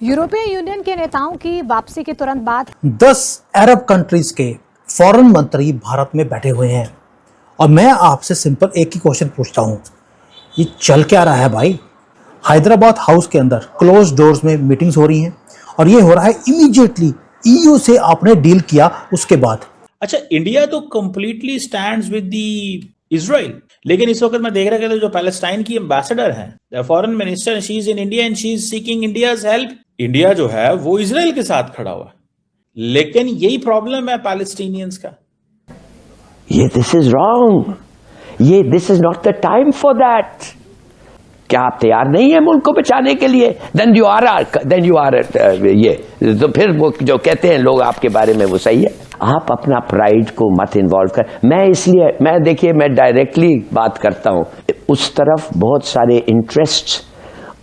यूरोपीय यूनियन के नेताओं की वापसी के तुरंत बाद 10 अरब कंट्रीज के फॉरेन मंत्री भारत में बैठे हुए हैं और मैं आपसे सिंपल एक ही क्वेश्चन पूछता हूं, ये चल क्या रहा है भाई? हैदराबाद हाउस के अंदर क्लोज डोर्स में मीटिंग्स हो रही हैं और ये हो रहा है इमीडिएटली ईयू से आपने डील किया उसके बाद। अच्छा, इंडिया तो completely stands with the Israel, लेकिन इस वक्त मैं देख रहा था जो पैलेस्टाइन की एम्बेसडर है, foreign minister, she is in India and she is seeking India's help. India जो है वो इजराइल के साथ खड़ा हुआ है, लेकिन यही प्रॉब्लम है पैलेस्टीनियंस का। ये दिस इज रॉन्ग, ये this is not the time for that. क्या आप तैयार नहीं है मुल्क को बचाने के लिए? देन यू आर ये तो फिर वो जो कहते हैं लोग आपके बारे में वो सही है। आप अपना प्राइड को मत इन्वॉल्व कर। मैं डायरेक्टली बात करता हूं, उस तरफ बहुत सारे इंटरेस्ट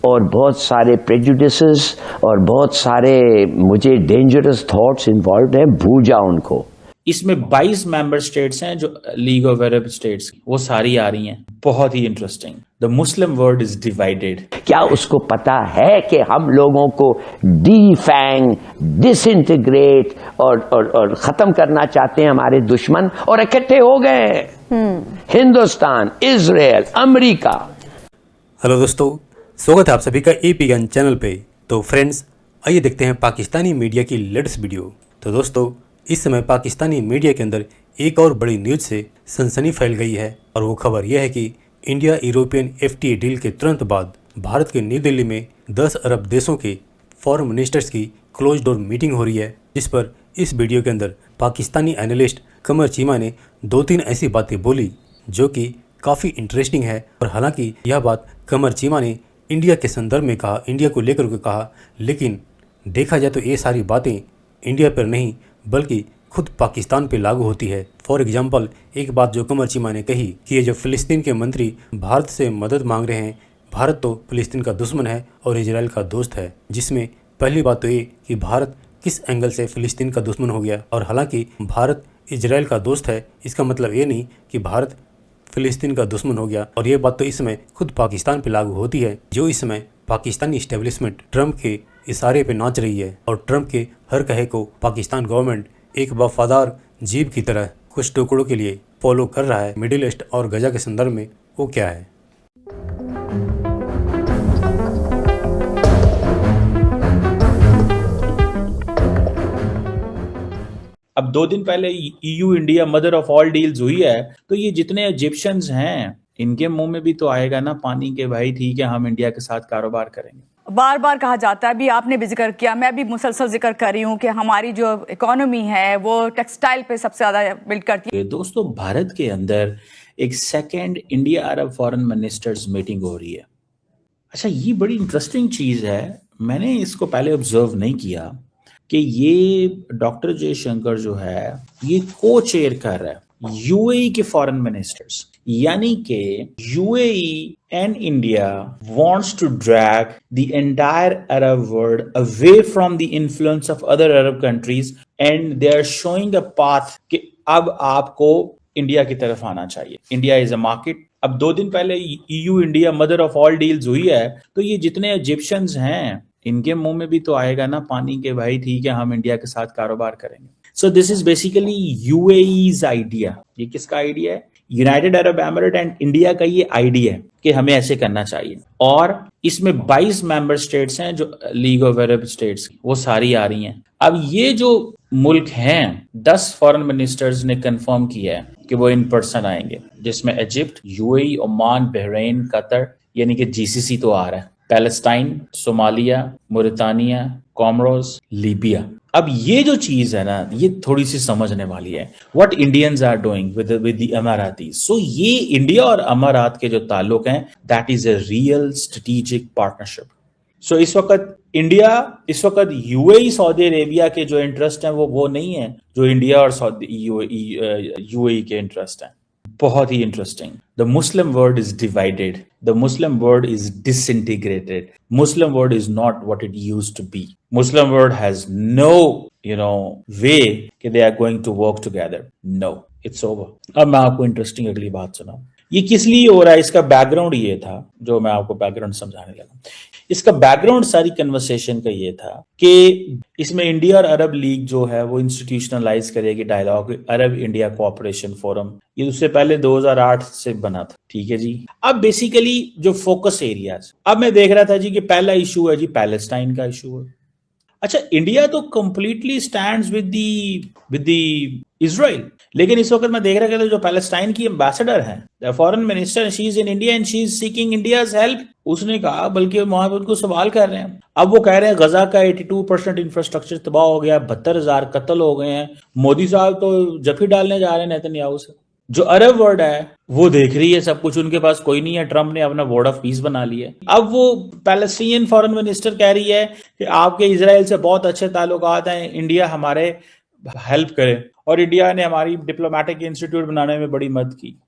और बहुत सारे प्रेजुडिसेस और बहुत सारे मुझे डेंजरस थॉट्स इन्वॉल्व हैं, भूल जाओ उनको। इसमें 22 मेंबर स्टेट्स हैं जो लीग ऑफ अरब स्टेट्स, वो सारी आ रही हैं। बहुत ही interesting. The Muslim world is divided. क्या उसको पता है कि हम लोगों को डीफैंग, डिसइंटीग्रेट और खत्म करना चाहते हैं हमारे दुश्मन, और इकट्ठे हो गए हिंदुस्तान, इजराइल, अमेरिका। हेलो दोस्तों, स्वागत है आप सभी का एपी गन चैनल पे। तो फ्रेंड्स, आइए देखते हैं पाकिस्तानी मीडिया की लेटेस्ट वीडियो। तो दोस्तों, इस समय पाकिस्तानी मीडिया के अंदर एक और बड़ी न्यूज से सनसनी फैल गई है और वो खबर यह है कि इंडिया यूरोपियन एफटीए डील के तुरंत बाद भारत के न्यू दिल्ली में 10 अरब देशों के फॉरेन मिनिस्टर्स की क्लोज डोर मीटिंग हो रही है, जिस पर इस वीडियो के अंदर पाकिस्तानी एनालिस्ट कमर चीमा ने 2-3 ऐसी बातें बोली जो कि काफ़ी इंटरेस्टिंग है। और हालांकि यह बात कमर चीमा ने इंडिया के संदर्भ में कहा, इंडिया को लेकर के कहा, लेकिन देखा जाए तो ये सारी बातें इंडिया पर नहीं बल्कि खुद पाकिस्तान पे लागू होती है। फॉर एग्जांपल, एक बात जो कमर चीमा ने कही कि ये जो फ़िलिस्तीन के मंत्री भारत से मदद मांग रहे हैं, भारत तो फ़िलिस्तीन का दुश्मन है और इजराइल का दोस्त है, जिसमें पहली बात तो ये कि भारत किस एंगल से फ़िलिस्तीन का दुश्मन हो गया। और हालांकि भारत इजराइल का दोस्त है, इसका मतलब ये नहीं कि भारत फ़िलिस्तीन का दुश्मन हो गया। और ये बात तो इस समय खुद पाकिस्तान पे लागू होती है, जो इस समय पाकिस्तानी इस्टेब्लिशमेंट ट्रंप के इशारे पे नाच रही है और ट्रंप के हर कहे को पाकिस्तान गवर्नमेंट एक वफादार जीव की तरह कुछ टुकड़ों के लिए फॉलो कर रहा है। मिडिल ईस्ट और गजा के संदर्भ में वो क्या है? अब 2 दिन पहले EU India mother of all deals हुई है, तो ये जितने इजिप्शियंस हैं इनके मुंह में भी तो आएगा ना पानी के भाई ठीक है हम इंडिया के साथ कारोबार करेंगे। बार बार कहा जाता है, अभी आपने भी जिक्र किया, मैं भी मुसलसल जिक्र कर रही हूँ कि हमारी जो इकोनॉमी है वो टेक्सटाइल पे सबसे ज्यादा बिल्ड करती है। दोस्तों, भारत के अंदर एक second India Arab foreign ministers meeting हो रही है। अच्छा, ये बड़ी इंटरेस्टिंग चीज है, मैंने इसको पहले ऑब्जर्व नहीं किया कि ये डॉक्टर जयशंकर जो है ये को चेयर कर रहा है यूएई के फॉरेन मिनिस्टर्स, यानी कि UAE and India wants to drag the entire Arab world away from the influence of other Arab countries, and they are showing a path कि अब आपको इंडिया की तरफ आना चाहिए। India is a market. अब 2 दिन पहले EU India mother of all deals हुई है, तो ये जितने इजिप्शियंस हैं इनके मुंह में भी तो आएगा ना पानी के भाई ठीक है हम इंडिया के साथ कारोबार करेंगे। So this is basically UAE's idea. ये किसका आइडिया है? United Arab Emirate and India का ये आइडिया है कि हमें ऐसे करना चाहिए। और इसमें 22 मेंबर स्टेट्स हैं जो लीग ऑफ अरब स्टेट्स, वो सारी आ रही हैं। अब ये जो मुल्क हैं, 10 फॉरेन मिनिस्टर्स ने कंफर्म किया है कि वो इन पर्सन आएंगे, जिसमें Egypt, UAE, Oman, Bahrain, Qatar, यानी कि जीसीसी तो आ रहा है, पैलेस्टाइन, सोमालिया, मोरितानिया, कोमोरोस, लीबिया। अब ये जो चीज है ना, ये थोड़ी सी समझने वाली है। What Indians are doing with the Emiratis. सो ये इंडिया और अमारात के जो ताल्लुक हैं, that is a real strategic partnership. So इस वक्त यूएई सऊदी अरेबिया के जो इंटरेस्ट हैं वो नहीं है जो इंडिया और यूएई के इंटरेस्ट हैं। बहुत ही interesting. The Muslim world is divided, the Muslim world is disintegrated, Muslim world is not what it used to be. Muslim world has no way कि they are going to work together. No, it's over. अब मैं आपको interesting अगली बात सुनाऊं। ये किस लिए हो रहा है, इसका बैकग्राउंड ये था जो मैं आपको बैकग्राउंड समझाने लगा। इसका बैकग्राउंड सारी कन्वर्सेशन का ये था कि इसमें इंडिया और अरब लीग जो है वो इंस्टीट्यूशनलाइज करेगी डायलॉग, अरब इंडिया कोऑपरेशन फोरम। ये उससे पहले 2008 से बना था, ठीक है जी। अब बेसिकली जो फोकस एरियाज, अब मैं देख रहा था जी कि पहला इशू है जी पैलेस्टाइन का इशू है। अच्छा, इंडिया तो completely stands with the Israel, लेकिन इस वक्त मैं देख रहा था जो पैलेस्टाइन की एम्बेसडर है, foreign minister, she is in India and she is seeking India's help. उसने कहा, बल्कि वहां पर उनको सवाल कर रहे हैं, अब वो कह रहे हैं गजा का 82% इंफ्रास्ट्रक्चर तबाह हो गया, 72,000 कत्ल हो गए हैं, मोदी साहब तो जफी डालने जा रहे हैं नेतन्याहू से। जो अरब वर्ल्ड है वो देख रही है सब कुछ, उनके पास कोई नहीं है, ट्रंप ने अपना वर्ड ऑफ पीस बना लिया। अब वो पैलेस्टीनियन फॉरेन मिनिस्टर कह रही है कि आपके इजराइल से बहुत अच्छे ताल्लुकात हैं, इंडिया हमारे हेल्प करे, और इंडिया ने हमारी डिप्लोमेटिक इंस्टीट्यूट बनाने में बड़ी मदद की।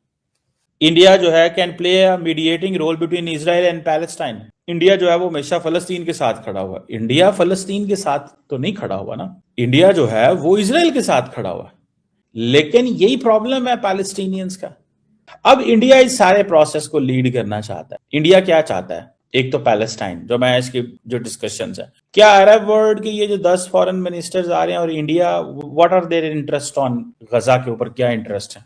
इंडिया जो है can play a mediating role between Israel and Palestine. India जो है वो हमेशा फलस्तीन के साथ खड़ा हुआ है। इंडिया फलस्तीन के साथ तो नहीं खड़ा हुआ ना, इंडिया जो है वो इजराइल के साथ खड़ा हुआ है। लेकिन यही प्रॉब्लम है पैलेस्टीनियंस का। अब इंडिया इस सारे प्रोसेस को लीड करना चाहता है। इंडिया क्या चाहता है? एक तो पैलेस्टाइन, जो मैं इसकी जो डिस्कशंस है, क्या अरब वर्ल्ड के ये जो 10 फॉरेन मिनिस्टर्स आ रहे हैं और India, what are their interest on Gaza के ऊपर, क्या इंटरेस्ट है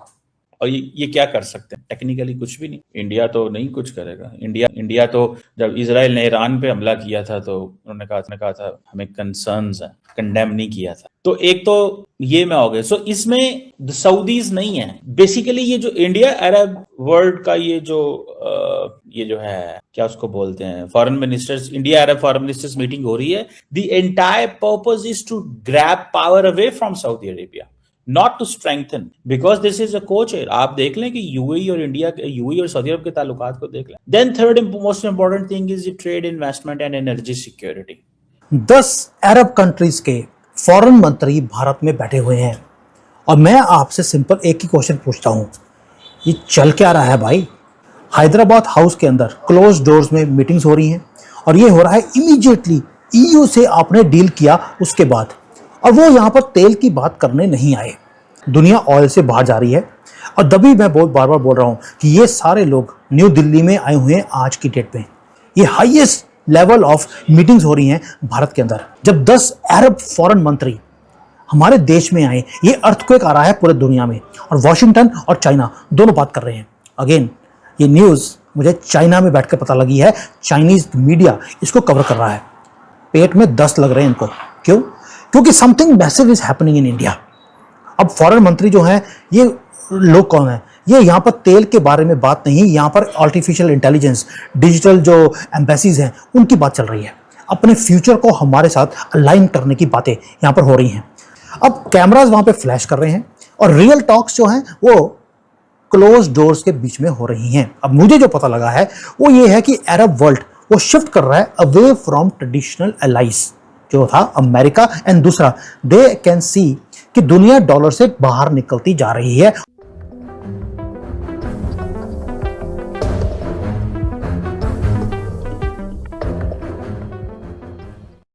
और ये क्या कर सकते हैं? टेक्निकली कुछ भी नहीं। इंडिया तो नहीं कुछ करेगा। इंडिया तो जब इजराइल ने ईरान पे हमला किया था तो उन्होंने कहा था हमें कंसर्न्स है, कंडेम नहीं किया था। तो एक तो ये में हो गए। सो इसमें सऊदीज नहीं है बेसिकली। ये जो इंडिया अरब वर्ल्ड का ये जो है, क्या उसको बोलते हैं, foreign ministers, India Arab foreign ministers meeting हो रही है। The entire purpose is to grab power away from Saudi Arabia, not to strengthen, because this is a कोचेर। आप देख लें कि यूएई और इंडिया, यूएई और सऊदी अरब के ताल्लुकात को देख लें। Then third most important thing is trade, investment and energy security. 10 Arab countries के फॉरेन मंत्री भारत में बैठे हुए हैं और मैं आपसे सिंपल एक ही क्वेश्चन पूछता हूं, ये चल क्या रहा है भाई? हैदराबाद हाउस के अंदर क्लोज डोर्स में मीटिंग्स हो रही हैं और ये हो रहा है इमीडिएटली ईयू से आपने डील किया उसके बाद, और वो यहाँ पर तेल की बात करने नहीं आए। दुनिया ऑयल से बाहर जा रही है और तभी मैं बार बार बोल रहा हूँ कि ये सारे लोग न्यू दिल्ली में आए हुए हैं आज की डेट में। ये हाईएस्ट लेवल ऑफ मीटिंग्स हो रही हैं भारत के अंदर। जब 10 अरब फॉरेन मंत्री हमारे देश में आए, ये अर्थक्वेक आ रहा है पूरे दुनिया में, और वॉशिंगटन और चाइना दोनों बात कर रहे हैं। अगेन ये न्यूज़ मुझे चाइना में बैठकर पता लगी है, चाइनीज मीडिया इसको कवर कर रहा है। पेट में 10 लग रहे हैं इनको। क्यों? क्योंकि something massive is happening in India. अब फॉरेन मंत्री जो हैं, ये लोग कौन हैं? ये यहाँ पर तेल के बारे में बात नहीं, यहाँ पर आर्टिफिशियल इंटेलिजेंस, डिजिटल जो एम्बेसीज हैं उनकी बात चल रही है। अपने फ्यूचर को हमारे साथ अलाइन करने की बातें यहाँ पर हो रही हैं। अब कैमराज वहाँ पे फ्लैश कर रहे हैं और रियल टॉक्स जो हैं वो क्लोज डोर्स के बीच में हो रही हैं। अब मुझे जो पता लगा है वो ये है कि अरब वर्ल्ड वो शिफ्ट कर रहा है अवे फ्रॉम ट्रेडिशनल एलाइज जो था अमेरिका, एंड दूसरा दे कैन सी कि दुनिया डॉलर से बाहर निकलती जा रही है।